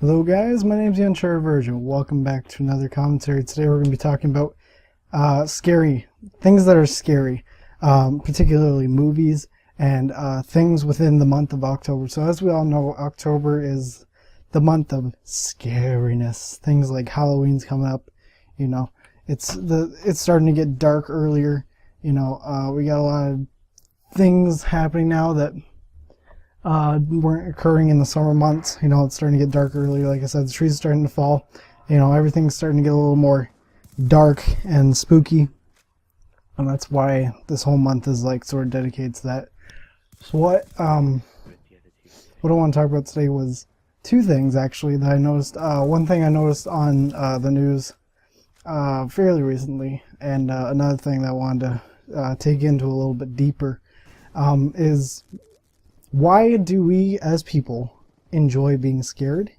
Hello guys, my name's UnchartedVirgin. Welcome back to another commentary. Today we're going to be talking about scary things that are scary, particularly movies and things within the month of October. So as we all know, October is the month of scariness. Things like Halloween's coming up. You know, it's starting to get dark earlier. You know, we got a lot of things happening now that weren't occurring in the summer months. You know, it's starting to get dark earlier. Like I said, the trees are starting to fall. You know, everything's starting to get a little more dark and spooky, and that's why this whole month is like sort of dedicated to that. So what I want to talk about today was two things actually that I noticed. One thing I noticed on the news fairly recently, and another thing that I wanted to take into a little bit deeper is, why do we as people enjoy being scared?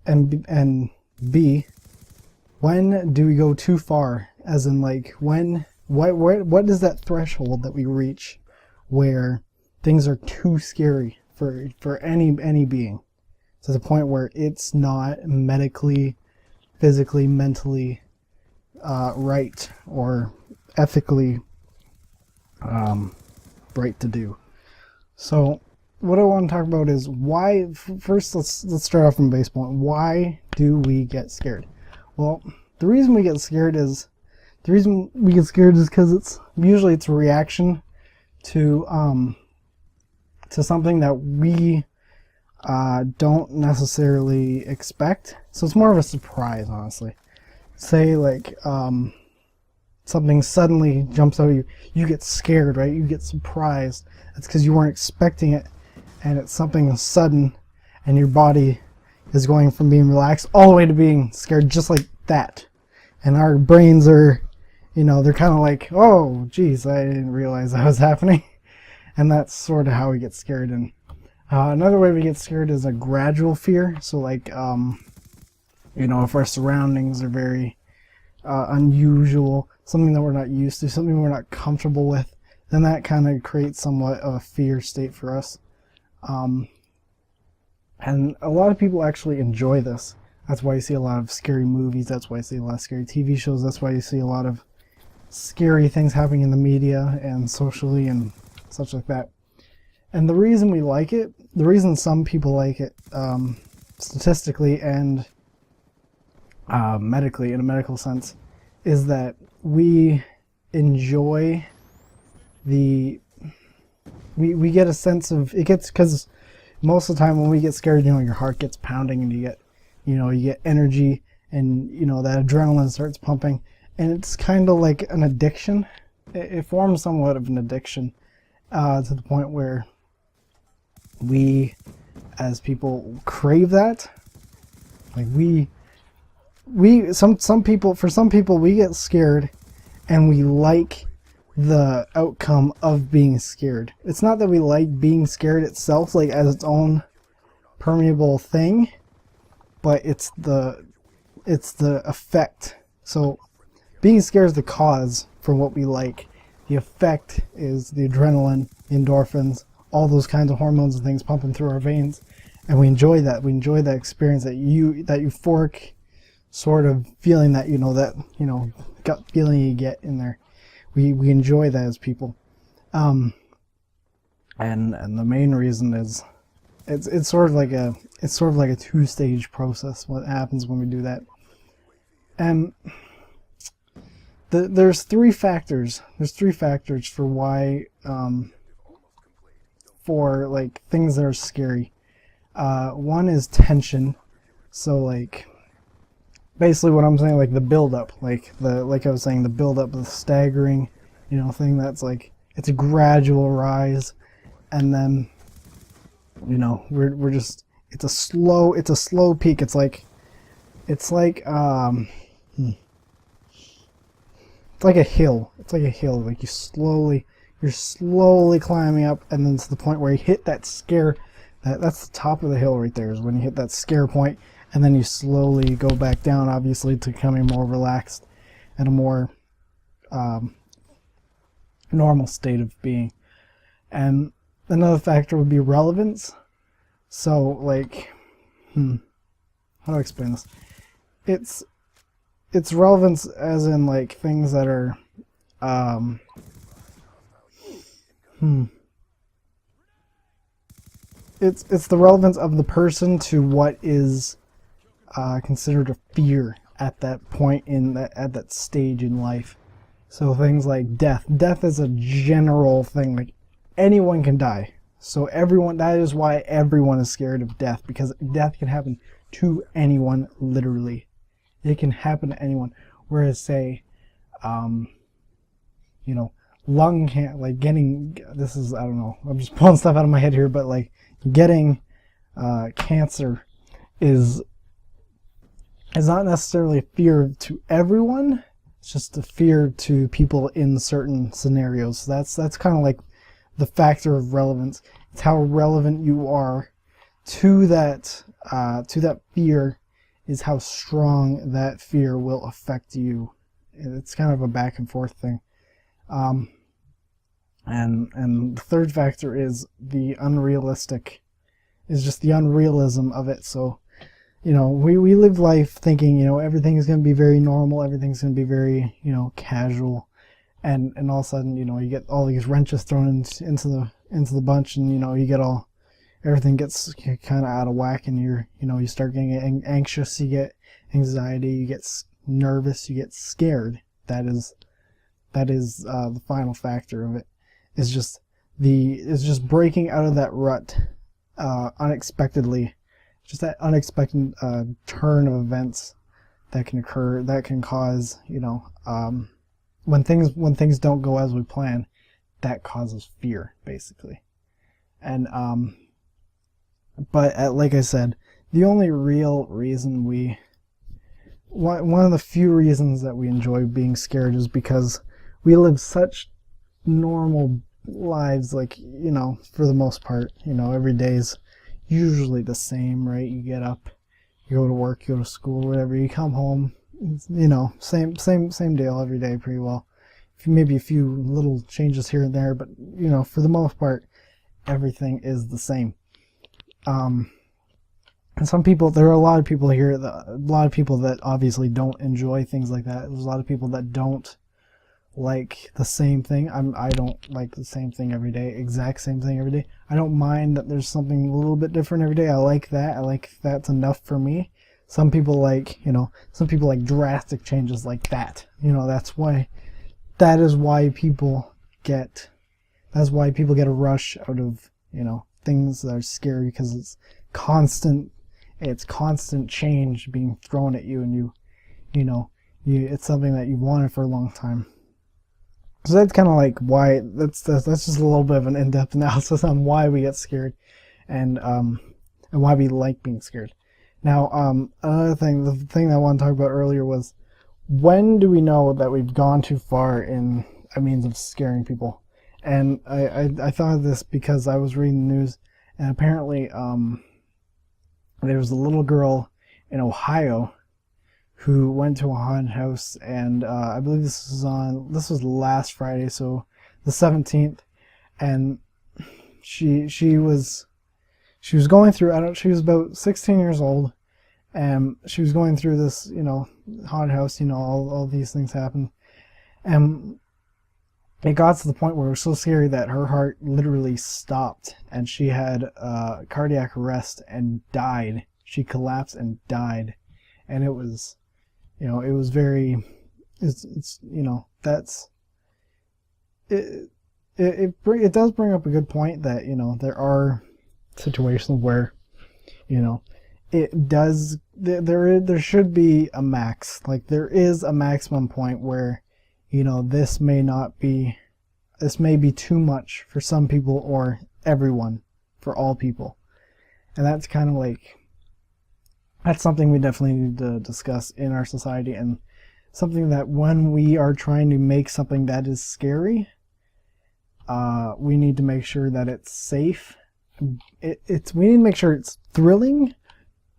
And B, when do we go too far? As in, like, what is that threshold that we reach where things are too scary for any being, to the point where it's not medically, physically, mentally right or ethically right to do? So what I want to talk about is why. First, let's start off from base point. Why do we get scared? Well, the reason we get scared is because it's a reaction to something that we don't necessarily expect. So it's more of a surprise, honestly. Say like something suddenly jumps out at you, you get scared, right? You get surprised. That's because you weren't expecting it, and it's something sudden, and your body is going from being relaxed all the way to being scared just like that. And our brains are, you know, they're kind of like, oh geez, I didn't realize that was happening. And that's sort of how we get scared. And another way we get scared is a gradual fear. So like, you know, if our surroundings are very unusual, something that we're not used to, something we're not comfortable with, then that kind of creates somewhat of a fear state for us. And a lot of people actually enjoy this. That's why you see a lot of scary movies. That's why you see a lot of scary TV shows. That's why you see a lot of scary things happening in the media and socially and such like that. And the reason we like it, the reason some people like it, statistically and medically, in a medical sense, is that we enjoy we get a sense of it. Gets, because most of the time when we get scared, you know, your heart gets pounding and you get energy, and you know, that adrenaline starts pumping, and it's kind of like an addiction. It forms somewhat of an addiction to the point where we as people crave that. Like some people we get scared and we like the outcome of being scared. It's not that we like being scared itself, like as its own permeable thing, but it's the effect. So being scared is the cause for what we like. The effect is the adrenaline, endorphins, all those kinds of hormones and things pumping through our veins, and we enjoy that. We enjoy that experience, that euphoric sort of feeling, that gut feeling you get in there. We enjoy that as people, and the main reason is it's sort of like a two-stage process. What happens when we do that? And there's three factors. There's three factors for why for like things that are scary. One is tension. So like, basically what I'm saying, like the build-up, like I was saying, the build-up, the staggering, you know, thing that's like, it's a gradual rise, and then, you know, we're just, it's a slow peak. It's like a hill. It's like a hill. Like you're slowly climbing up, and then to the point where you hit that scare. That's the top of the hill right there, is when you hit that scare point, and then you slowly go back down, obviously, to becoming more relaxed and a more normal state of being. And another factor would be relevance. So like, how do I explain this? It's relevance as in like things that are it's the relevance of the person to what is considered a fear at that point at that stage in life. So things like death. Death is a general thing. Like anyone can die. So that is why everyone is scared of death, because death can happen to anyone, literally. It can happen to anyone. Whereas say, lung cancer, like getting, this is, I don't know, I'm just pulling stuff out of my head here, but like getting cancer is not necessarily a fear to everyone. It's just a fear to people in certain scenarios. So that's kind of like the factor of relevance. It's how relevant you are to that fear is how strong that fear will affect you. It's kind of a back and forth thing. And the third factor is the just the unrealism of it. So, we live life thinking, everything is going to be very normal, everything's going to be very, casual, and all of a sudden, you get all these wrenches thrown into the bunch, and you get everything gets kind of out of whack, and you start getting anxious, you get anxiety, you get nervous, you get scared. That is the final factor of it. Is just breaking out of that rut unexpectedly. Just that unexpected turn of events that can occur, that can cause, when things don't go as we plan, that causes fear, basically. And but like I said, the only real reason one of the few reasons that we enjoy being scared is because we live such normal lives, like, for the most part, every day's usually the same, right? You get up, you go to work, you go to school, whatever, you come home, same deal every day pretty well. Maybe a few little changes here and there, but for the most part, everything is the same. And there are a lot of people here, a lot of people that obviously don't enjoy things like that. There's a lot of people that don't like the same thing. I don't like the same thing every day, exact same thing every day. I don't mind that there's something a little bit different every day. I like that. I like that's enough for me. Some people like drastic changes like that. That is why people get a rush out of, things that are scary, because it's constant change being thrown at you, and it's something that you've wanted for a long time. So that's kind of like why that's just a little bit of an in-depth analysis on why we get scared, and why we like being scared. Now, another thing, the thing that I wanted to talk about earlier was, when do we know that we've gone too far in a means of scaring people? And I thought of this because I was reading the news, and apparently there was a little girl in Ohio who went to a haunted house, and I believe this was last Friday, so the 17th, and she was going through, she was about 16 years old, and she was going through this, haunted house, all these things happen, and it got to the point where it was so scary that her heart literally stopped, and she had cardiac arrest and died. She collapsed and died, and it was, it was very, that's, it does bring up a good point that, there are situations where, it does, there should be a max, like there is a maximum point where, this may be too much for some people, or everyone, for all people. And that's kind of like, that's something we definitely need to discuss in our society, and something that when we are trying to make something that is scary, we need to make sure that it's safe. We need to make sure it's thrilling,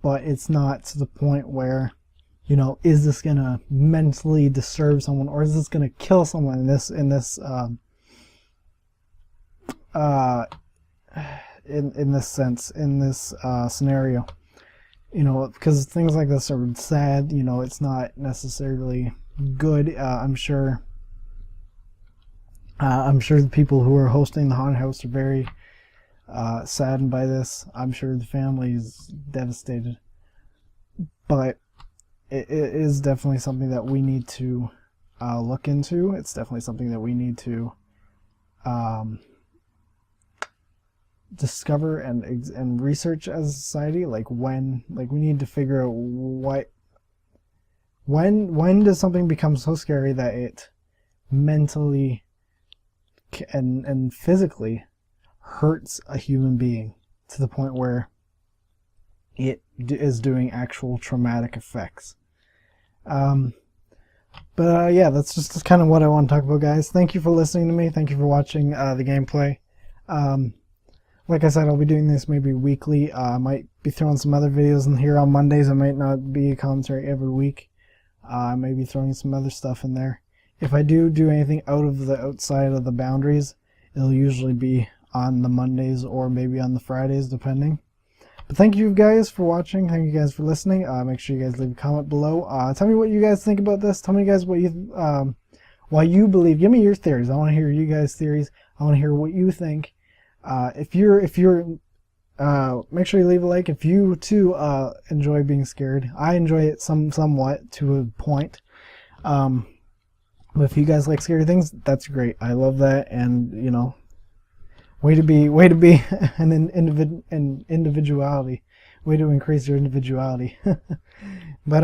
but it's not to the point where, is this gonna mentally disturb someone, or is this gonna kill someone in this scenario? you know, because things like this are sad. You know, it's not necessarily good. I'm sure the people who are hosting the haunted house are very saddened by this. I'm sure the family is devastated, but it is definitely something that we need to look into. It's definitely something that we need to discover and research as a society. Like we need to figure out when does something become so scary that it mentally and physically hurts a human being to the point where it is doing actual traumatic effects. Yeah, that's just kind of what I want to talk about, guys. Thank you for listening to me. Thank you for watching the gameplay. Like I said, I'll be doing this maybe weekly. I might be throwing some other videos in here on Mondays. I might not be a commentary every week. I may be throwing some other stuff in there. If I do anything outside of the boundaries, it'll usually be on the Mondays or maybe on the Fridays, depending. But thank you guys for watching. Thank you guys for listening. Make sure you guys leave a comment below. Tell me what you guys think about this. Tell me guys what why you believe. Give me your theories. I want to hear you guys' theories. I want to hear what you think. If you're make sure you leave a like if you too enjoy being scared. I enjoy it somewhat to a point. But if you guys like scary things, that's great. I love that, and you know, way to be an individuality. Way to increase your individuality. But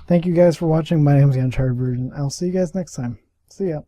thank you guys for watching. My name's UnchartedVirgin. I'll see you guys next time. See ya.